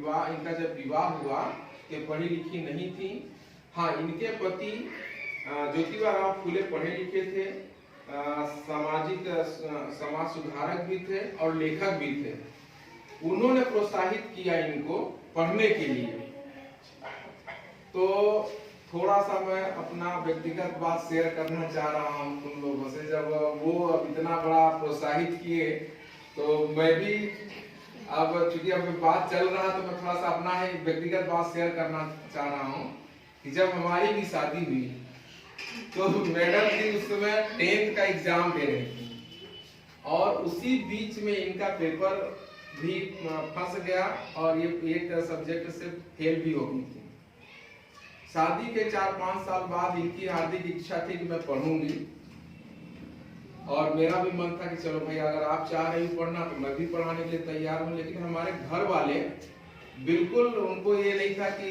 इनका जब विवाह हुआ, ये पढ़ी लिखी नहीं थी। हाँ, इनके पति ज्योतिबा राव फूले पढ़े लिखे थे, सामाजिक समाज सुधारक भी थे और लेखक भी थे। उन्होंने प्रोत्साहित किया इनको पढ़ने के लिए। तो थोड़ा सा मैं अपना व्यक्तिगत बात शेयर करना चाह रहा हूँ तुम लोगों से। जब वो अब इतना बड़ा प्रोत्साहित किए तो मैं भी, अब चूंकि अब बात चल रहा तो मैं थोड़ा सा अपना ही व्यक्तिगत बात शेयर करना चाह रहा हूँ कि जब हमारी भी शादी हुई तो मैडम जी उस समय 10th का एग्जाम दे रही थी और उसी बीच में इनका पेपर भी फंस गया और ये एक सब्जेक्ट से फेल भी हो गई थी। शादी के 4-5 साल बाद इनकी हार्दिक इच्छा थी कि मैं पढ़ूंगी और मेरा भी मन था कि चलो भाई अगर आप चाह रही हो पढ़ना तो मैं भी पढ़ाने के लिए तैयार हूँ। लेकिन हमारे घर वाले बिल्कुल, उनको ये नहीं था कि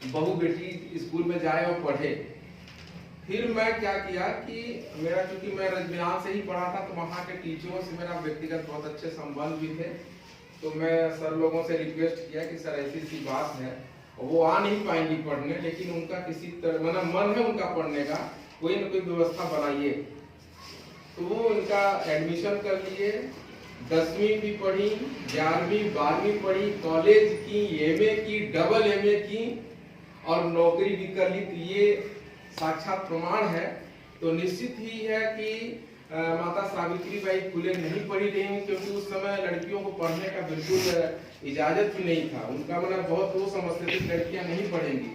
बहू बेटी स्कूल में जाए और पढ़े। फिर मैं क्या किया कि मेरा, क्योंकि मैं रजबियान से ही पढ़ा था तो वहाँ के टीचरों से मेरा व्यक्तिगत बहुत अच्छे संबंध भी थे। तो मैं सर लोगों से रिक्वेस्ट किया कि सर ऐसी सी बात है, वो आ नहीं पाएंगी पढ़ने, लेकिन उनका किसी तरह मतलब मन है उनका पढ़ने का, कोई ना कोई व्यवस्था बनाइए। तो वो उनका एडमिशन कर लिए, 10वीं भी पढ़ी, 11वीं 12वीं पढ़ी, कॉलेज की, एमए की, डबल एमए की और नौकरी भी कर ली। तो ये साक्षात प्रमाण है। तो निश्चित ही है कि माता सावित्रीबाई फुले नहीं पढ़ी रही, क्योंकि उस समय लड़कियों को पढ़ने का बिल्कुल इजाजत भी नहीं था। उनका मतलब बहुत वो समझते थे लड़कियां नहीं पढ़ेंगी।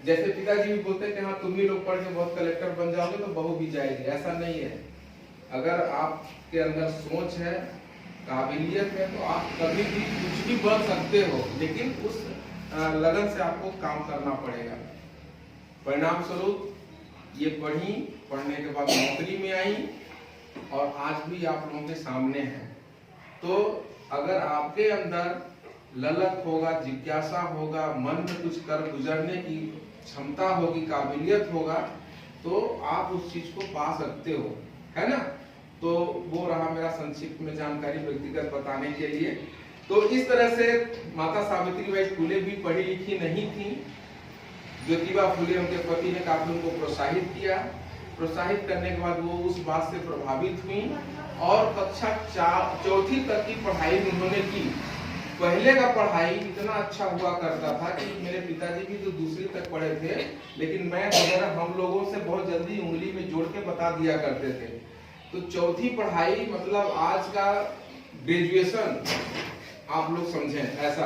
जैसे पिताजी भी बोलते थे हाँ तुम ही लोग पढ़ के बहुत कलेक्टर बन जाओगे तो बहू भी जाएगी। ऐसा नहीं है। अगर आपके अंदर सोच है, काबिलियत है तो आप कभी भी कुछ भी बन सकते हो, लेकिन उस लगन से आपको काम करना पड़ेगा। परिणाम स्वरूप ये पढ़ी, पढ़ने के बाद नौकरी में आई और आज भी आप लोगों के सामने है। तो अगर आपके अंदर ललक होगा, जिज्ञासा होगा, मन में कुछ कर गुजरने की क्षमता होगी, काबिलियत होगा, तो आप उस चीज को पा सकते हो, है ना। तो वो रहा मेरा संक्षिप्त में जानकारी व्यक्तिगत बताने के लिए। तो इस तरह से माता सावित्रीबाई फुले भी पढ़ी लिखी नहीं थी। ज्योतिबा फुले उनके पति ने काफी उनको प्रोत्साहित किया। प्रोत्साहित करने के बाद वो उस बात से प्रभावित हुई और कक्षा 4वीं तक की पढ़ाई उन्होंने की। पहले का पढ़ाई इतना अच्छा हुआ करता था कि मेरे पिताजी भी तो 2वीं तक पढ़े थे, लेकिन मैं वगैरह हम लोगों से बहुत जल्दी उंगली में जोड़ के बता दिया करते थे। तो 4वीं पढ़ाई मतलब आज का ग्रेजुएशन आप लोग समझें ऐसा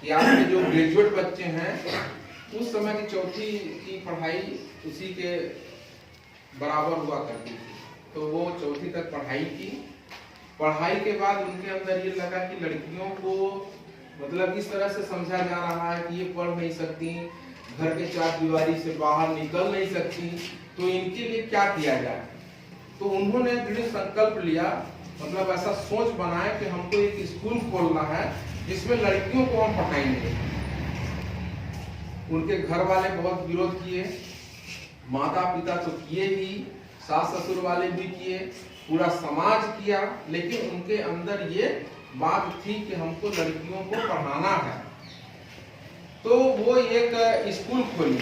कि आज के जो ग्रेजुएट बच्चे हैं उस समय की 4वीं की पढ़ाई उसी के बराबर हुआ करती थी। तो वो 4वीं तक पढ़ाई की। पढ़ाई के बाद उनके अंदर ये लगा कि लड़कियों को मतलब इस तरह से समझा जा रहा है कि ये पढ़ नहीं सकती, घर के 4 दीवारी से बाहर निकल नहीं सकती, तो इनके लिए क्या किया जाए। तो उन्होंने दृढ़ संकल्प लिया, मतलब ऐसा सोच बनाया कि हमको एक स्कूल खोलना है जिसमें लड़कियों को हम पढ़ाएंगे। उनके घर वाले बहुत विरोध किए, माता पिता तो किए ही, सास ससुर वाले भी किए, पूरा समाज किया, लेकिन उनके अंदर ये बात थी कि हमको लड़कियों को पढ़ाना है। तो वो एक स्कूल खोली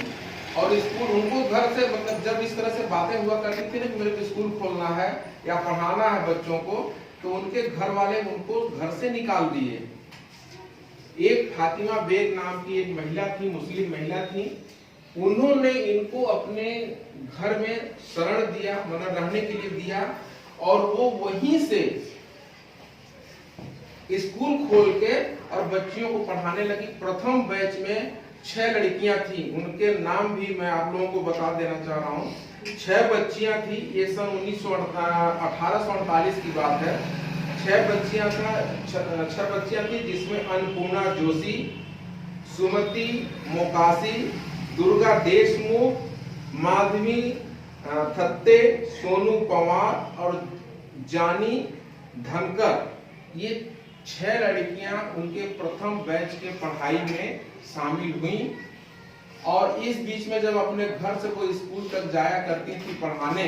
और स्कूल उनको घर से मतलब जब इस तरह से बातें हुआ करती थी ना कि मेरे को स्कूल खोलना है या पढ़ाना है बच्चों को, तो उनके घर वाले उनको घर से निकाल दिए। एक फातिमा बेग नाम की एक महिला थी, मुस्लिम महिला थी, उन्होंने इनको अपने घर में शरण दिया, मतलब रहने के लिए दिया और वो वहीं से स्कूल खोल के और बच्चियों को पढ़ाने लगी। प्रथम बैच में 6 लड़कियां थी, उनके नाम भी मैं आप लोगों को बता देना चाह रहा हूँ। 6 बच्चियां थी, ये सन 1848 की बात है। 6 बच्चियां थी जिसमें अन्नपूर्णा जोशी, सुमति मोकाशी, दुर्गा देशमुख, माधवी थत्ते, सोनू पवार और जानी धनकर। ये 6 लड़कियां उनके प्रथम बैच के पढ़ाई में शामिल हुई। और इस बीच में जब अपने घर से कोई स्कूल तक जाया करती थी पढ़ाने,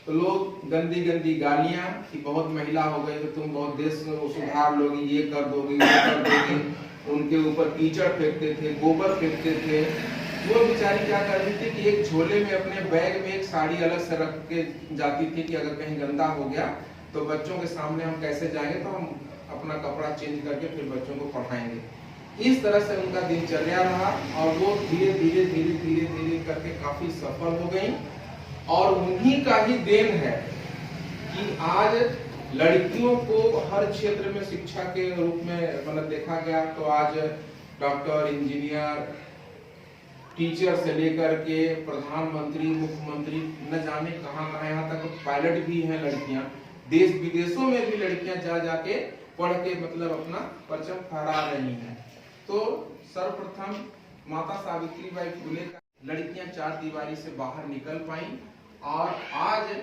तो लोग गंदी गंदी गालियां कि बहुत महिला हो गई तो तुम बहुत देश सुधार लोगी, ये कर दोगी, वो कर दोगी। उनके ऊपर कीचड़ फेंकते थे, गोबर फेंकते थे। वो बेचारी क्या करती थी कि एक झोले में अपने बैग में एक साड़ी अलग से रख के जाती थी कि अगर कहीं गंदा हो गया तो बच्चों के सामने हम कैसे जाएंगे, तो हम अपना कपड़ा चेंज करके फिर बच्चों को पढ़ाएंगे। इस तरह से उनका दिनचर्या रहा और वो धीरे धीरे धीरे धीरे धीरे करके काफी सफल हो गई। और उन्हीं का ही देन है कि आज लड़कियों को हर क्षेत्र में शिक्षा के रूप में मतलब देखा गया, तो आज डॉक्टर, इंजीनियर, टीचर से लेकर के प्रधानमंत्री, मुख्यमंत्री, न जाने कहां कहां, यहाँ तक पायलट भी हैं लड़कियां। देश विदेशों में भी लड़कियां जा जाके पढ़ के मतलब अपना परचम फहरा रही हैं। तो सर्वप्रथम माता सावित्रीबाई फुले का लड़कियां चार दीवारी से बाहर निकल पाई और आज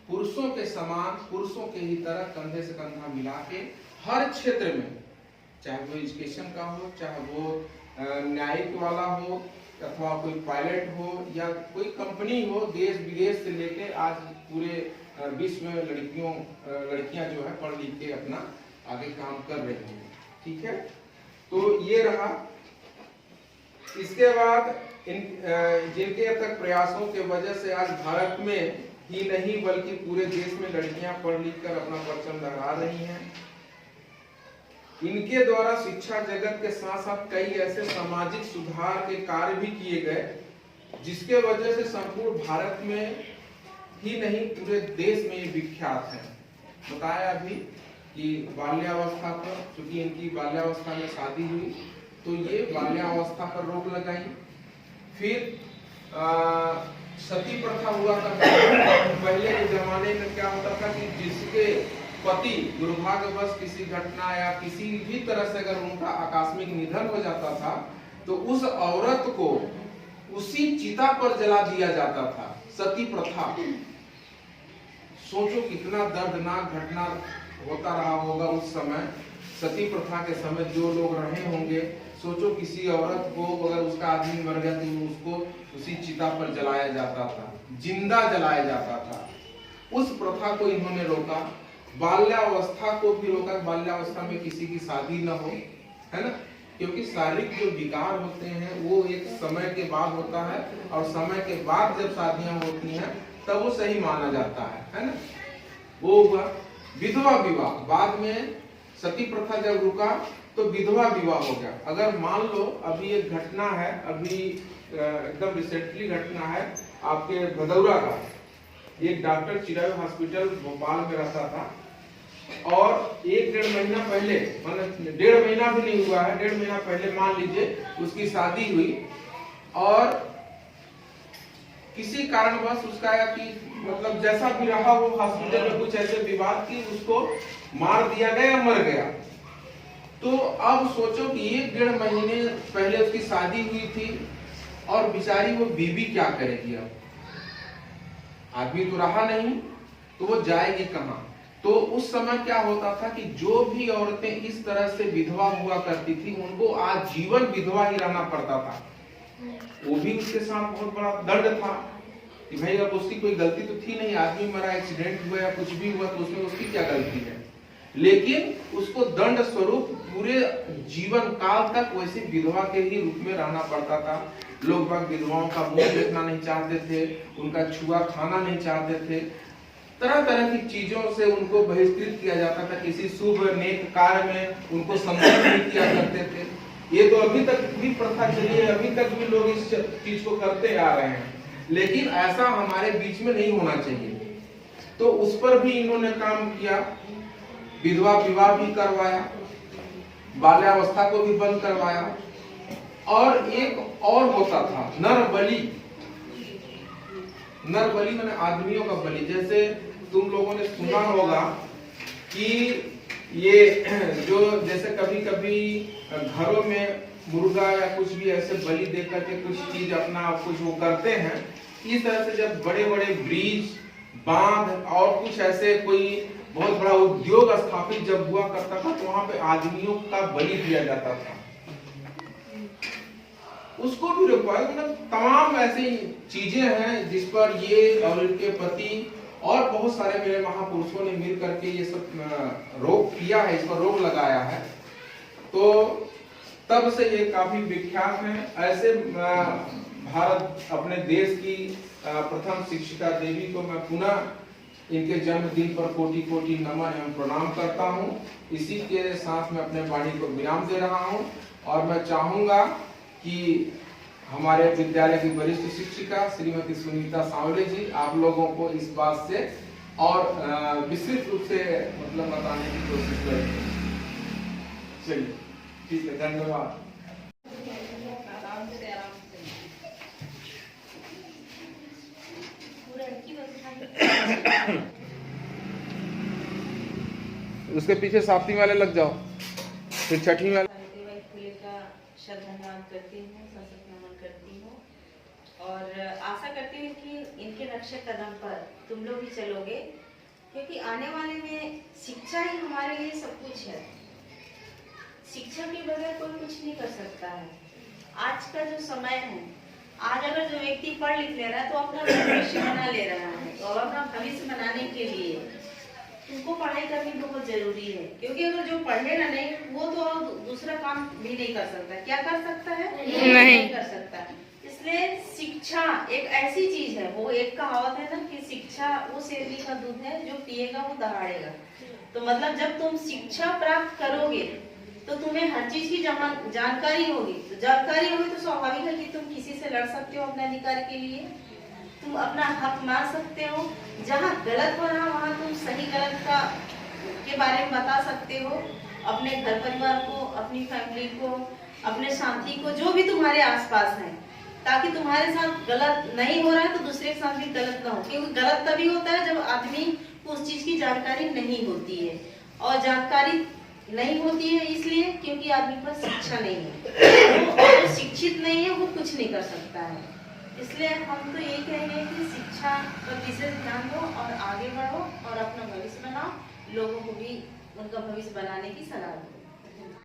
पुरुषों के समान, पुरुषों के ही तरह कंधे से कंधा मिला के हर क्षेत्र में, चाहे वो एजुकेशन का हो, चाहे वो न्यायिक वाला हो, अथवा कोई पायलट हो या कोई कंपनी हो, देश विदेश से लेके आज पूरे विश्व में लड़कियां जो है पढ़ लिख के अपना आगे काम कर रही हैं। ठीक है, तो ये रहा। इसके बाद जिनके अब तक प्रयासों के वजह से आज भारत में ही नहीं बल्कि पूरे देश में लड़कियां पढ़ लिख कर अपना परचम लहरा रही हैं। इनके द्वारा शिक्षा जगत के साथ साथ कई ऐसे सामाजिक सुधार के कार्य भी किए गए जिसके वजह से संपूर्ण भारत में ही नहीं पूरे देश में ये विख्यात है। बताया अभी कि बाल्यावस्था पर, चूंकि इनकी बाल्यावस्था में शादी हुई तो ये बाल्यावस्था पर रोक लगाई। फिर सती प्रथा हुआ करता था। पहले के जमाने में क्या होता था कि जिसके पति दुर्भाग्यवश किसी घटना या किसी भी तरह से अगर उनका आकस्मिक निधन हो जाता था तो उस औरत को उसी चिता पर जला दिया जाता था। सती प्रथा, सोचो कितना दर्दनाक घटना होता रहा होगा उस समय। सती प्रथा के समय जो लोग रहे होंगे, सोचो किसी औरत को अगर उसका आदमी मर गया तो उसको उसी चिता पर जलाया जाता था, जिंदा जलाया जाता था। उस प्रथा को इन्होंने रोका। बाल्यावस्था को भी रोका, बाल्यावस्था में किसी की शादी न हो, है ना, क्योंकि शारीरिक जो विकार होते हैं वो एक समय के बाद होता है और समय के बाद जब शादियां होती हैं तब वो सही माना जाता है ना। वो हुआ विधवा विवाह। बाद में सती प्रथा जब रुका तो विधवा विवाह हो गया। अगर मान लो अभी एक घटना है, अभी एकदम रिसेंटली घटना है आपके भदौरा का। एक डॉक्टर चिरायु हॉस्पिटल भोपाल में रहता था और 1-1.5 महीना पहले, मतलब 1.5 महीना भी नहीं हुआ है, 1.5 महीना पहले मान लीजिए उसकी शादी हुई और किसी कारणवश उसका या कि मतलब जैसा भी रहा वो हॉस्पिटल में कुछ ऐसे विवाद की उसको मार दिया गया या मर गया। तो अब सोचो कि 1-1.5 महीने पहले उसकी शादी हुई थी और बेचारी वो बीबी क्या करेगी। अब आदमी तो रहा नहीं तो वो जाएगी कहां। तो उस समय क्या होता था कि जो भी औरतें इस तरह से विधवा हुआ करती थी उनको आजीवन विधवा ही रहना पड़ता था। वो भी उसके साथ बहुत बड़ा दर्द था कि भाई अब उसकी कोई गलती तो थी नहीं, आदमी मरा, एक्सीडेंट हुआ या कुछ भी हुआ तो उसमें उसकी क्या गलती है, लेकिन उसको दंड स्वरूप पूरे जीवन काल तक वैसे विधवा के ही रूप में रहना पड़ता था। लोग बाग विधवाओं का मुंह देखना नहीं चाहते थे, उनका छुआ खाना नहीं चाहते थे, तरह तरह की चीजों से उनको बहिष्कृत किया जाता था। किसी शुभ नेक कार्य में उनको सम्मिलित नहीं किया करते थे। ये तो अभी तक भी प्रथा चली है, अभी तक भी लोग इस चीज को करते आ रहे हैं, लेकिन ऐसा हमारे बीच में नहीं होना चाहिए। तो उस पर भी इन्होंने काम किया, विधवा विवाह भी करवाया, बाल्यावस्था को भी बंद करवाया। और एक और होता था नर बलि। नर बलि माने आदमियों का बलि। जैसे तुम लोगों ने सुना होगा कि ये जो जैसे कभी कभी घरों में मुर्गा या कुछ भी ऐसे बलि दे करके कुछ चीज अपना कुछ वो करते हैं। इस तरह से जब बड़े बड़े ब्रिज, बांध और कुछ ऐसे कोई बहुत बड़ा उद्योग स्थापित जब हुआ करता था तो वहां पे आदमियों का बलि दिया जाता था, उसको भी रोकवाया। मतलब तमाम ऐसी चीजें हैं जिस पर ये और इनके पति और बहुत सारे मेरे महापुरुषों ने मिल करके ये सब रोक किया है, इस पर रोक लगाया है। तो तब से ये काफी विख्यात हैं। ऐसे भारत अपने देश की प्रथम शिक्षिका देवी को मैं पुनः इनके जन्मदिन पर कोटि कोटि नमन एवं प्रणाम करता हूँ। इसी के साथ मैं अपने वाणी को विराम दे रहा हूँ और मैं चाहूंगा कि हमारे विद्यालय की वरिष्ठ शिक्षिका श्रीमती सुनीता सांवले जी आप लोगों को इस बात से और विस्तृत रूप से मतलब बताने की कोशिश करेंगे। चलिए ठीक है, धन्यवाद। उसके पीछे सातवीं वाले लग जाओ, फिर छठवीं वाले। श्रद्धांजलि करती हूँ, संस्कृत नमन करती हूँ और आशा करती हूँ कि इनके नक्शे कदम पर तुम लोग भी चलोगे, क्योंकि आने वाले में शिक्षा ही हमारे लिए सब कुछ है। शिक्षा के बगैर कोई कुछ नहीं कर सकता है। आज का जो समय है, आज अगर जो व्यक्ति पढ़ लिख ले रहा है तो अपना भविष्य बना ले रहा है, तो अपना भविष्य बनाने के लिए तुमको पढ़ाई करनी बहुत जरूरी है, क्योंकि अगर जो पढ़ेगा नहीं वो तो दूसरा काम भी नहीं कर सकता। क्या कर सकता है? नहीं कर सकता। इसलिए शिक्षा एक ऐसी चीज है, वो एक कहावत है ना कि शिक्षा वो शेरनी का दूध है, जो पिएगा वो दहाड़ेगा। तो मतलब जब तुम शिक्षा प्राप्त करोगे तो तुम्हें हर चीज की जानकारी होगी। तो जानकारी होगी तो स्वाभाविक है कि तुम किसी से लड़ सकते हो अपने अधिकार के लिए, तुम अपना हक मांग सकते हो। जहाँ गलत हो रहा वहाँ तुम सही गलत के बारे में बता सकते हो अपने घर परिवार को, अपनी फैमिली को, अपने साथी को, जो भी तुम्हारे आसपास है, ताकि तुम्हारे साथ गलत नहीं हो रहा है तो दूसरे के साथ भी गलत ना हो। क्योंकि गलत तभी होता है जब आदमी को उस चीज की जानकारी नहीं होती है, और जानकारी नहीं होती है इसलिए क्योंकि आदमी पर शिक्षा नहीं है। जो शिक्षित नहीं है वो कुछ नहीं कर सकता है। इसलिए हम तो यही कहेंगे कि शिक्षा पर विशेष ध्यान दो और आगे बढ़ो और अपना भविष्य बनाओ, लोगों को भी उनका भविष्य बनाने की सलाह दो।